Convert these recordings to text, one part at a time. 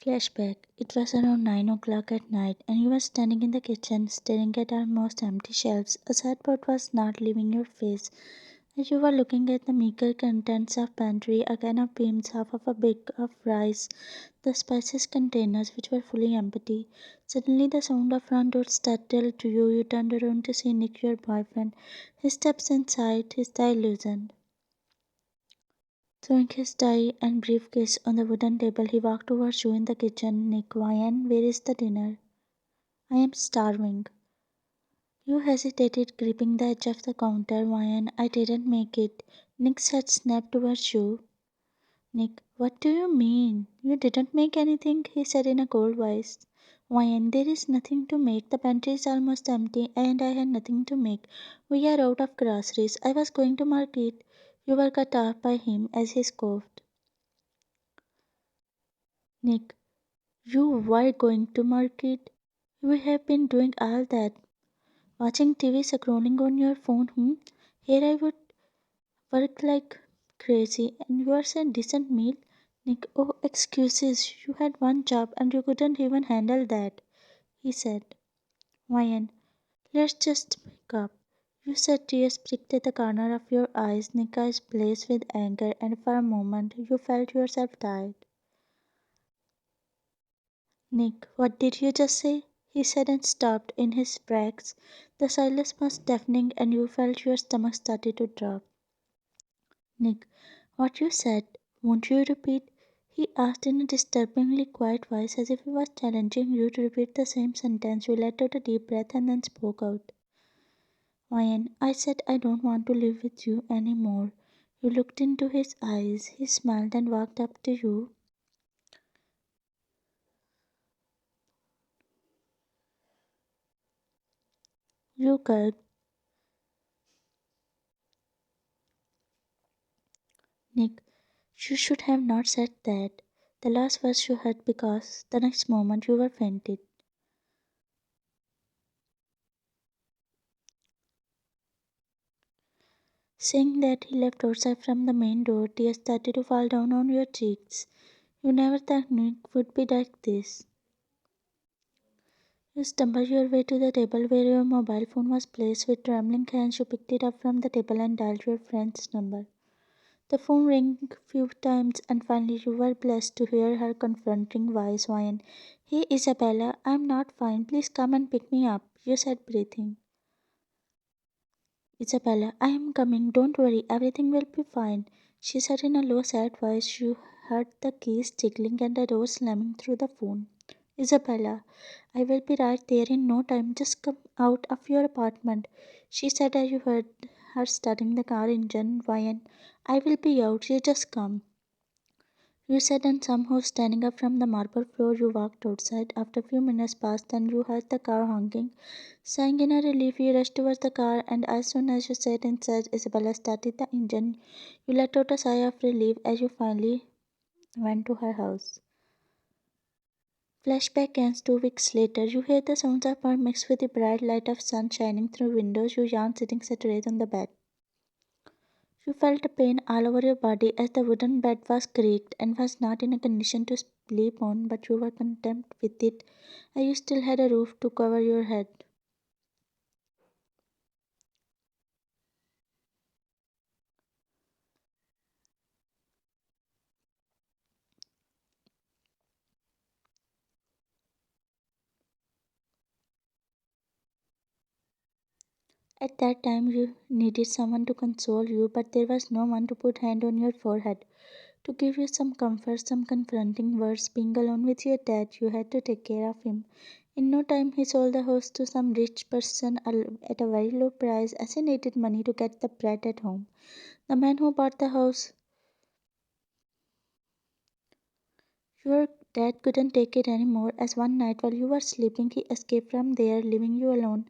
Flashback. It was around 9 o'clock at night, and you were standing in the kitchen staring at almost empty shelves. A sad thought was not leaving your face. As you were looking at the meager contents of pantry, a can of beans, half of a bag of rice, the spices containers which were fully empty. Suddenly the sound of front door startled you. You turned around to see Nick, your boyfriend. His steps inside, his tie loosened. Throwing his tie and briefcase on the wooden table, he walked towards you in the kitchen. Nick, Ryan, where is the dinner? I am starving. You hesitated, gripping the edge of the counter. Ryan, I didn't make it. Nick's head snapped towards you. Nick, what do you mean? You didn't make anything, he said in a cold voice. Ryan, there is nothing to make. The pantry is almost empty, and I had nothing to make. We are out of groceries. I was going to market. You were cut off by him as he scoffed. Nick, you were going to market? You have been doing all that. Watching TV, scrolling on your phone, Here I would work like crazy, and yours a decent meal? Nick, oh, excuses. You had one job and you couldn't even handle that, he said. Ryan, let's just pick up. You said tears pricked at the corner of your eyes. Nick's eyes blazed with anger, and for a moment you felt yourself tired. Nick, what did you just say? He said and stopped in his tracks. The silence was deafening, and you felt your stomach started to drop. Nick, what you said, won't you repeat? He asked in a disturbingly quiet voice, as if he was challenging you to repeat the same sentence. You let out a deep breath and then spoke out. Ryan, I said I don't want to live with you anymore. You looked into his eyes. He smiled and walked up to you. You gulped. Nick, you should have not said that. The last words you heard because the next moment you were fainted. Saying that, he left outside from the main door. Tears started to fall down on your cheeks. You never thought Nick would be like this. You stumbled your way to the table where your mobile phone was placed. With trembling hands, you picked it up from the table and dialed your friend's number. The phone rang a few times, and finally you were blessed to hear her confronting voice whine. Hey Isabella, I'm not fine. Please come and pick me up, you said, breathing. Isabella, I am coming. Don't worry, everything will be fine, she said in a low, sad voice. You heard the keys jiggling and the door slamming through the phone. Isabella, I will be right there in no time. Just come out of your apartment, she said as you heard her starting the car engine. Ryan, I will be out. You just come. You said, and somehow standing up from the marble floor, you walked outside. After a few minutes passed, and you heard the car honking. Sighing in a relief, you rushed towards the car, and as soon as you sat inside, Isabella started the engine. You let out a sigh of relief as you finally went to her house. Flashback ends 2 weeks later. You hear the sounds of her mixed with the bright light of sun shining through windows. You yawn sitting straight on the bed. You felt a pain all over your body as the wooden bed was creaked and was not in a condition to sleep on, but you were content with it as you still had a roof to cover your head. At that time you needed someone to console you, but there was no one to put hand on your forehead to give you some comfort, some confronting words. Being alone with your dad, you had to take care of him. In no time, he sold the house to some rich person at a very low price as he needed money to get the bread at home. The man who bought the house, your dad couldn't take it anymore, as one night while you were sleeping, he escaped from there, leaving you alone.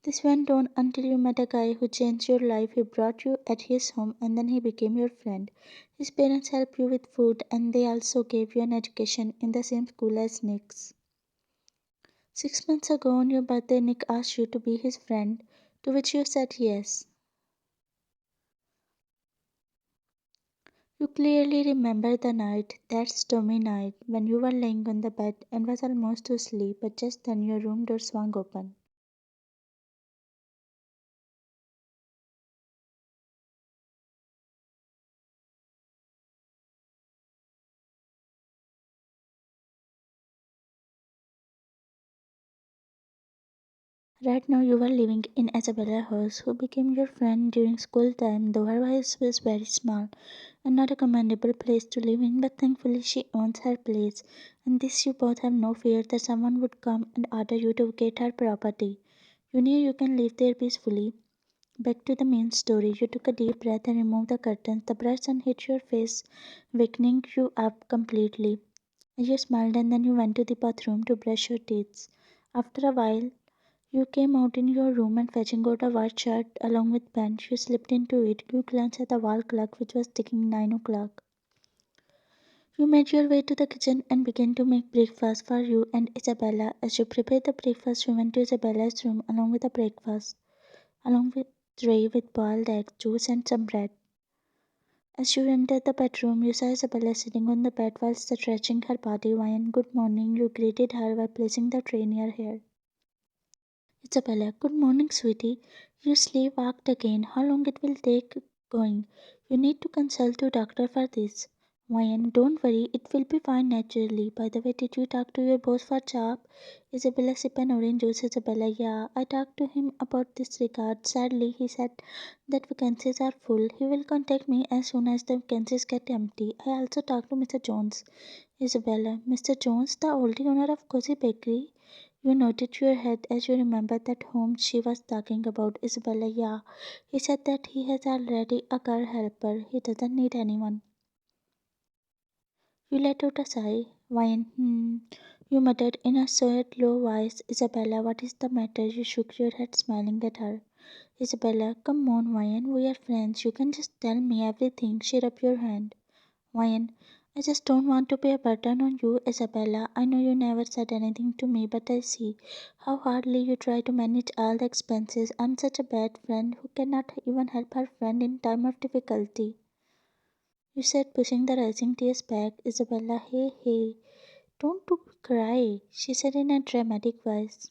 This went on until you met a guy who changed your life. He brought you at his home and then he became your friend. His parents helped you with food and they also gave you an education in the same school as Nick's. 6 months ago on your birthday, Nick asked you to be his friend, to which you said yes. You clearly remember the night, that stormy night, when you were laying on the bed and was almost to sleep, but just then your room door swung open. Right now you were living in Isabella's house, who became your friend during school time, though her house was very small and not a commendable place to live in, but thankfully she owns her place, and this you both have no fear that someone would come and order you to vacate her property. You knew you can live there peacefully. Back to the main story. You took a deep breath and removed the curtains. The bright sun hit your face, wakening you up completely. You smiled and then you went to the bathroom to brush your teeth. After a while, you came out in your room and fetching out a white shirt along with pants. You slipped into it. You glanced at the wall clock, which was ticking 9 o'clock. You made your way to the kitchen and began to make breakfast for you and Isabella. As you prepared the breakfast, you went to Isabella's room along with tray with boiled egg, juice, and some bread. As you entered the bedroom, you saw Isabella sitting on the bed while stretching her body. Why and good morning, you greeted her by placing the tray near her. Isabella, good morning, sweetie. You sleepwalked again. How long it will take going? You need to consult your doctor for this. Wyan, don't worry, it will be fine naturally. By the way, did you talk to your boss for job? Isabella sip an orange juice. Isabella, yeah, I talked to him about this regard. Sadly, he said that vacancies are full. He will contact me as soon as the vacancies get empty. I also talked to Mr. Jones. Isabella, Mr. Jones, the old owner of Cozy Bakery? You nodded your head as you remembered that whom she was talking about. Isabella, yeah. He said that he has already a girl helper. He doesn't need anyone. You let out a sigh. Wine, you muttered in a sad, low voice. Isabella, what is the matter? You shook your head, smiling at her. Isabella, come on, Wine, we are friends. You can just tell me everything. She rubbed your hand. Wine, I just don't want to be a burden on you, Isabella. I know you never said anything to me, but I see how hardly you try to manage all the expenses. I'm such a bad friend who cannot even help her friend in time of difficulty. You said, pushing the rising tears back. Isabella, hey, hey, don't do cry, she said in a dramatic voice.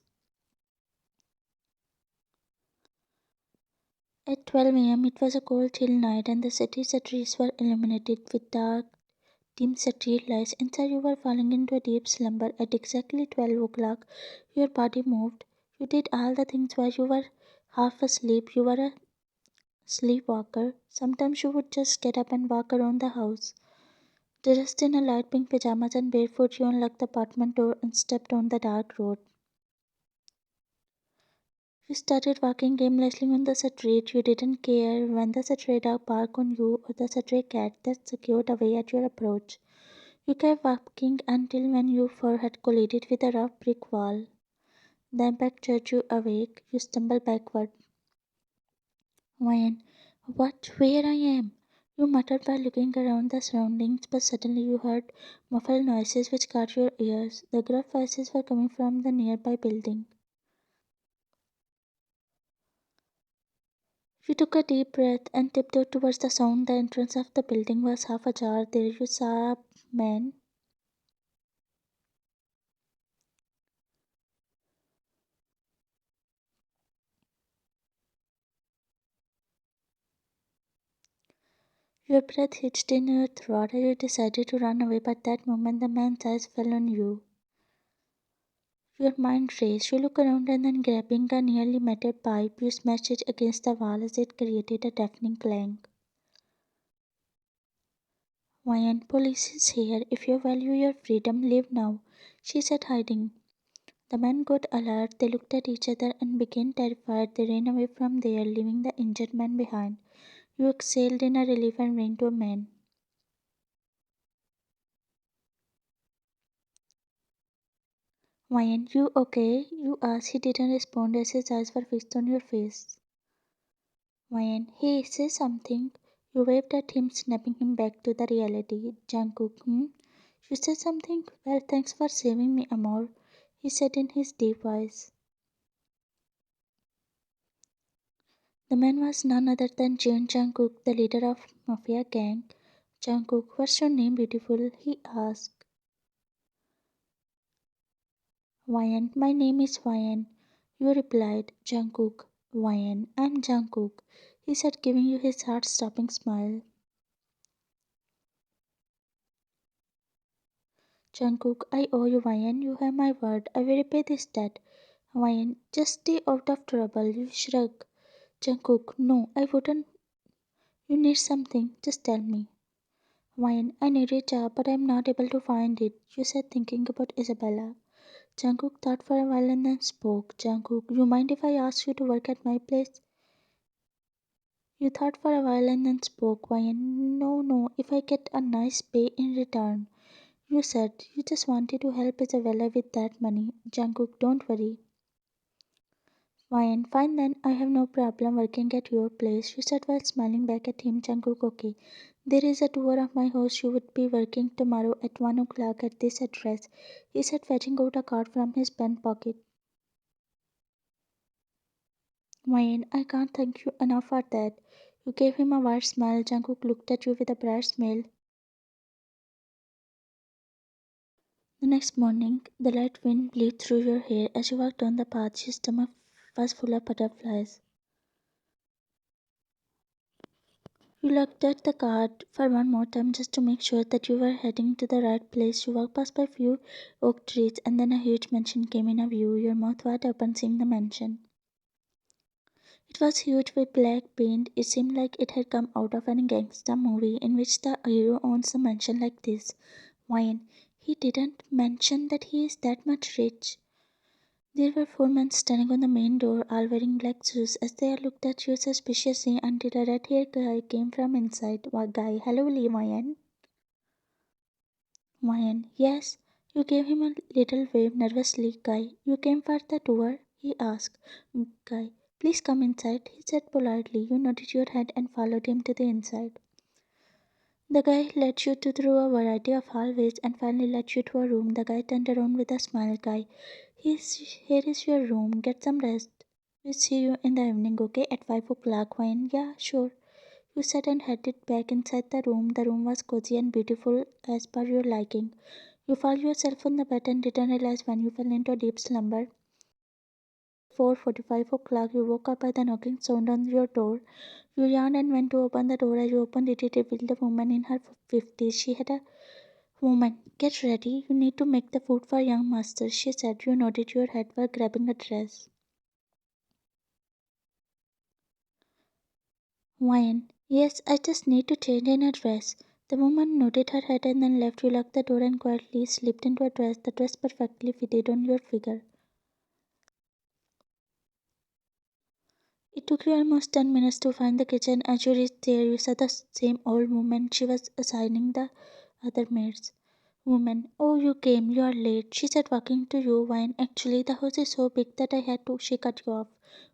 At 12 a.m., it was a cold, chill night, and the city's streets were illuminated with dark, dim street lights. Inside, you were falling into a deep slumber. At exactly 12 o'clock, your body moved. You did all the things while you were half asleep. You were a sleepwalker. Sometimes you would just get up and walk around the house. Dressed in a light pink pajamas and barefoot, you unlocked the apartment door and stepped on the dark road. You started walking aimlessly on the street. You didn't care when the stray dog barked on you or the stray cat that scurried away at your approach. You kept walking until when your forehead collided with a rough brick wall. The impact jerked you awake. You stumbled backward. Wyan, what? Where I am? You muttered by looking around the surroundings, but suddenly you heard muffled noises which caught your ears. The gruff voices were coming from the nearby building. You took a deep breath and tiptoed towards the sound. The entrance of the building was half ajar. There you saw a man. Your breath hitched in your throat as you decided to run away, but that moment the man's eyes fell on you. Your mind raced. You look around and then grabbing a nearly melted pipe, you smashed it against the wall as it created a deafening clang. Wyan, police is here. If you value your freedom, leave now, she said, hiding. The men got alert. They looked at each other and became terrified. They ran away from there, leaving the injured man behind. You exhaled in a relief and ran to a man. Wyan, you okay? You asked. He didn't respond as his eyes were fixed on your face. Wyan, hey, say something. You waved at him, snapping him back to the reality. Jungkook, You said something? Well, thanks for saving me, Amor, he said in his deep voice. The man was none other than Jeon Jungkook, the leader of mafia gang. Jungkook, what's your name, beautiful? He asked. Ryan, my name is Ryan. You replied, Jungkook. Ryan, I'm Jungkook. He said, giving you his heart stopping smile. Jungkook, I owe you, Ryan. You have my word. I will repay this debt. Ryan, just stay out of trouble. You shrug. Jungkook, no, I wouldn't. You need something. Just tell me. Ryan, I need a job, but I'm not able to find it. You said, thinking about Isabella. Jungkook thought for a while and then spoke. Jungkook, you mind if I ask you to work at my place? You thought for a while and then spoke. Ryan, no, no, if I get a nice pay in return. You said you just wanted to help Isabella with that money. Jungkook, don't worry. Fine, fine then. I have no problem working at your place. She said while smiling back at him. Jungkook, okay. There is a tour of my house. You would be working tomorrow at 1 o'clock at this address. He said, fetching out a card from his pen pocket. Fine, I can't thank you enough for that. You gave him a wide smile. Jungkook looked at you with a bright smile. The next morning, the light wind blew through your hair as you walked down the path. Your stomach was full of butterflies. You looked at the card for one more time just to make sure that you were heading to the right place. You walked past by a few oak trees and then a huge mansion came in view, your mouth wide open seeing the mansion. It was huge with black paint. It seemed like it had come out of a gangster movie in which the hero owns a mansion like this. Why, he didn't mention that he is that much rich. There were four men standing on the main door, all wearing black suits, as they looked at you suspiciously until a red-haired guy came from inside. What guy? Hello, Lee Mayan. Mayan, yes. You gave him a little wave nervously. Guy, you came for the tour? He asked. Guy, please come inside, he said politely. You nodded your head and followed him to the inside. The guy led you through a variety of hallways and finally led you to a room. The guy turned around with a smile. Guy, here is your room. Get some rest. We'll see you in the evening, okay? At 5 o'clock. Fine. Yeah, sure. You said and headed back inside the room. The room was cozy and beautiful as per your liking. You found yourself on the bed and didn't realize when you fell into a deep slumber. 4:45 o'clock, you woke up by the knocking sound on your door. You yawned and went to open the door. As you opened it, it revealed a woman in her 50s. She had a woman. Get ready. You need to make the food for young master, she said. You nodded your head while grabbing a dress. Wine. Yes, I just need to change in a dress. The woman nodded her head and then left. You locked the door and quietly slipped into a dress. The dress perfectly fitted on your figure. It took you almost 10 minutes to find the kitchen. As you reached there, you saw the same old woman. She was assigning the other maids. Woman, oh, you came, you are late. She said, walking to you. Wine, actually, the house is so big that I had to. She cut you off.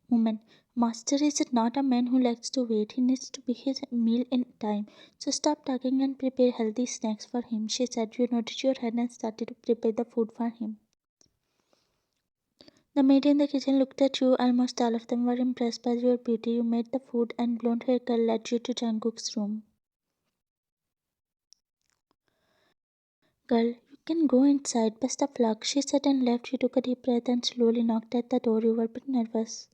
Woman, master is not a man who likes to wait. He needs to be his meal in time. So stop talking and prepare healthy snacks for him. She said, you nodded your head and started to prepare the food for him. The maid in the kitchen looked at you. Almost all of them were impressed by your beauty. You made the food, and blonde haired girl led you to Jungkook's room. Girl, you can go inside. Best of luck, she said and left. You took a deep breath and slowly knocked at the door. You were a bit nervous.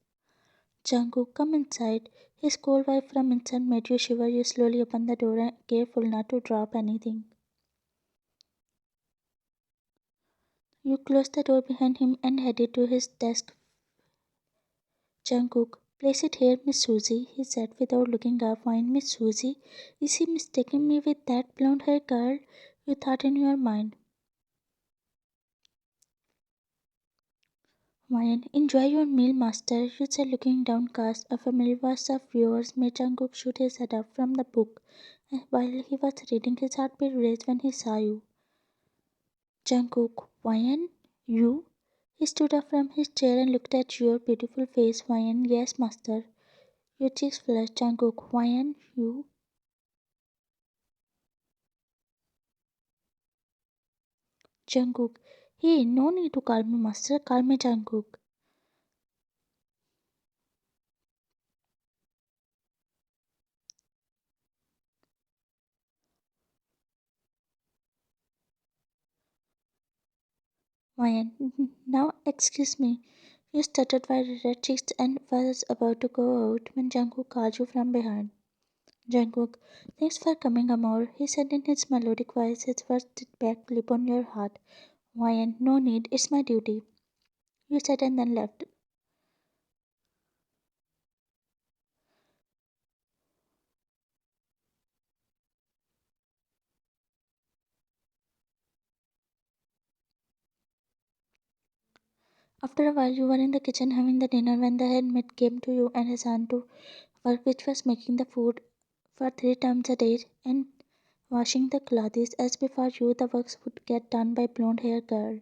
Jungkook, come inside. His cold wife from inside made you shiver. You slowly opened the door, and careful not to drop anything. You closed the door behind him and headed to his desk. Jungkook, place it here, Miss Susie, he said without looking up. Why, Miss Susie? Is he mistaking me with that blonde haired girl? You thought in your mind. Wine, enjoy your meal, master, you said looking downcast. A familiar voice of yours made Jungkook shoot his head up from the book. And while he was reading, his heartbeat raised when he saw you. Jungkook, Wine, you? He stood up from his chair and looked at your beautiful face. Wine, yes, master. Your cheeks flushed. Jungkook, Wine, you? Jungkook, hey, no need to call me master, call me Jungkook. Now excuse me. You stuttered while red cheeks and was about to go out when Jungkook called you from behind. Jungkook, thanks for coming, Amor, he said in his melodic voice, his words did back lip on your heart. No need, it's my duty. You said and then left. After a while, you were in the kitchen having the dinner when the headmate came to you and his aunt to work, which was making the food for 3 times a day and washing the clothes as before you the works would get done by blonde hair girl.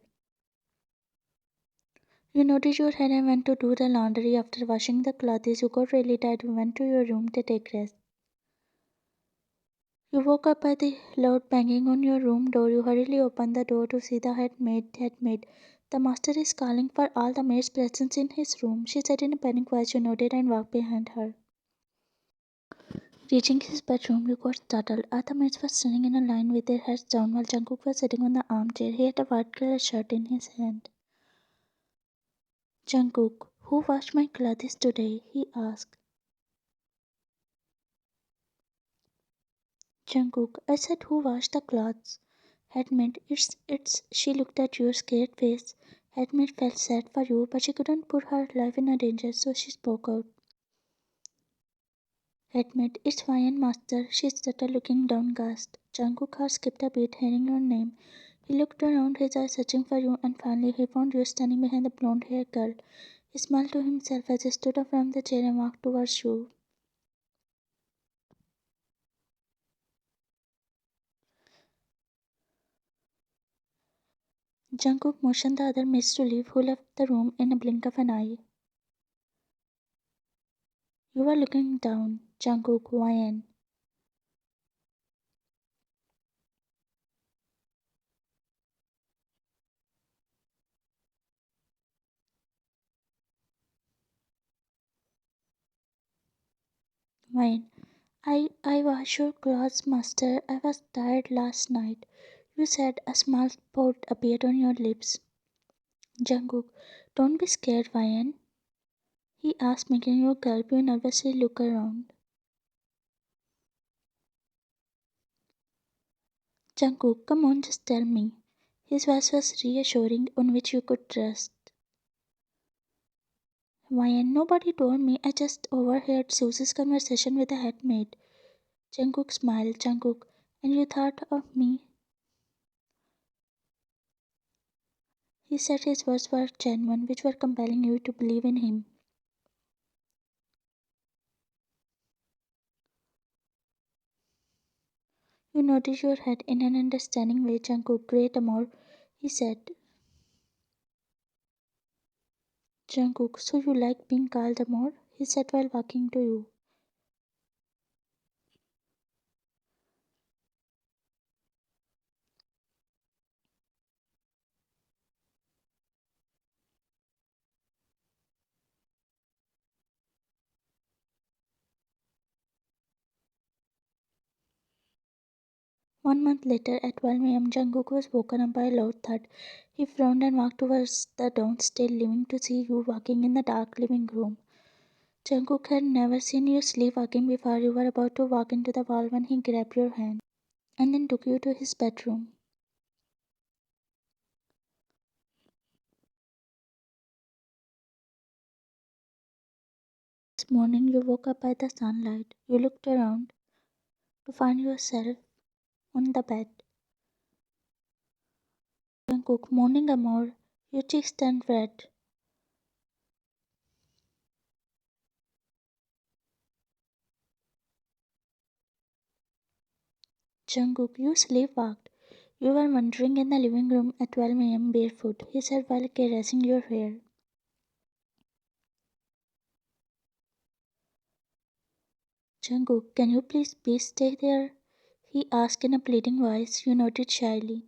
You nodded your head and went to do the laundry. After washing the clothes, you got really tired and went to your room to take rest. You woke up by the loud banging on your room door. You hurriedly opened the door to see the head maid. The master is calling for all the maids present in his room, she said in a panic voice. You nodded and walked behind her. Reaching his bedroom, you got startled. All the maids were standing in a line with their heads down while Jungkook was sitting on the armchair. He had a white color shirt in his hand. Jungkook, who washed my clothes today? He asked. Jungkook, I said who washed the clothes? Headmaid, it's. She looked at your scared face. Headmaid felt sad for you, but she couldn't put her life in a danger, so she spoke out. Headmaid, it's fine, master. She started looking downcast. Jungkook had skipped a beat hearing your name. He looked around, his eyes searching for you, and finally he found you standing behind the blonde-haired girl. He smiled to himself as he stood up from the chair and walked towards you. Jungkook motioned the other maids to leave, who left the room in a blink of an eye. You were looking down, Jungkook, YN. Mine. I wash your clothes, master. I was tired last night. You said a small pout appeared on your lips. Jungkook, don't be scared, YN. He asked, making you gulp. You nervously look around. Jungkook, come on, just tell me. His voice was reassuring, on which you could trust. YN, nobody told me. I just overheard Susie's conversation with the headmaid. Jungkook smiled. Jungkook, and you thought of me. He said his words were genuine, which were compelling you to believe in him. You nodded your head in an understanding way. Jungkook, great Amor, he said. Jungkook, so you like being called Amor? He said while walking to you. One month later, at 12 a.m., Jungkook was woken up by a loud thud. He frowned and walked towards the downstate living to see you walking in the dark living room. Jungkook had never seen you sleepwalking before. You were about to walk into the wall when he grabbed your hand and then took you to his bedroom. This morning, you woke up by the sunlight. You looked around to find yourself on the bed. Jungkook, morning, Amor. Your cheeks turned red. Jungkook, you sleepwalked. You were wandering in the living room at 12 a.m. barefoot, he said while caressing your hair. Jungkook, can you please stay there? He asked in a pleading voice. You nodded shyly.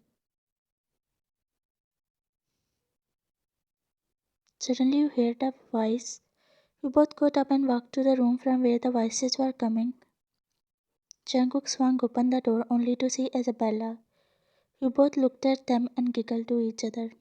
Suddenly you heard a voice. You both got up and walked to the room from where the voices were coming. Jungkook swung open the door only to see Isabella. You both looked at them and giggled to each other.